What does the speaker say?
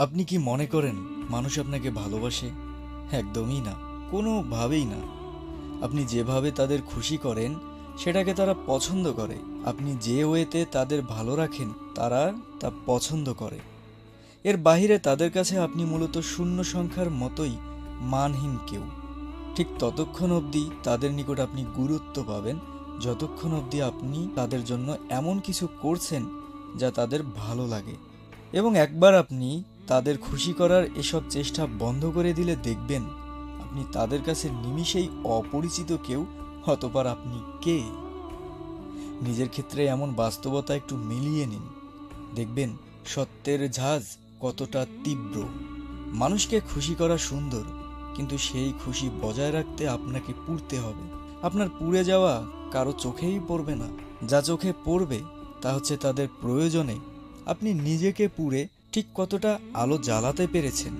আপনি কি মনে করেন মানুষ আপনাকে ভালোবাসে? একদমই না, কোনোভাবেই না। আপনি যেভাবে তাদের খুশি করেন সেটাকে তারা পছন্দ করে। আপনি যে ওয়েতে তাদের ভালো রাখেন তারা তা পছন্দ করে। এর বাহিরে তাদের কাছে আপনি মূলত শূন্য সংখ্যার মতোই মানহীন কেউ। ঠিক ততক্ষণ অবধি তাদের নিকট আপনি গুরুত্ব পাবেন যতক্ষণ অবধি আপনি তাদের জন্য এমন কিছু করছেন যা তাদের ভালো লাগে। এবং একবার আপনি তাদের খুশি করার এসব চেষ্টা বন্ধ করে দিলে দেখবেন আপনি তাদের কাছে নিমিষেই অপরিচিত কেউ, অতঃপর আপনি কে। নিজের ক্ষেত্রে এমন বাস্তবতা একটু মিলিয়ে নিন, দেখবেন সত্যের ঝাঁজ কতটা তীব্র। মানুষকে খুশি করা সুন্দর, কিন্তু সেই খুশি বজায় রাখতে আপনাকে পুড়তে হবে। আপনার পুড়ে যাওয়া কারো চোখেই পড়বে না। যা চোখে পড়বে তা হচ্ছে তাদের প্রয়োজনে আপনি নিজেকে পুড়ে ঠিক কতটা আলো জ্বালাতে পেরেছেন।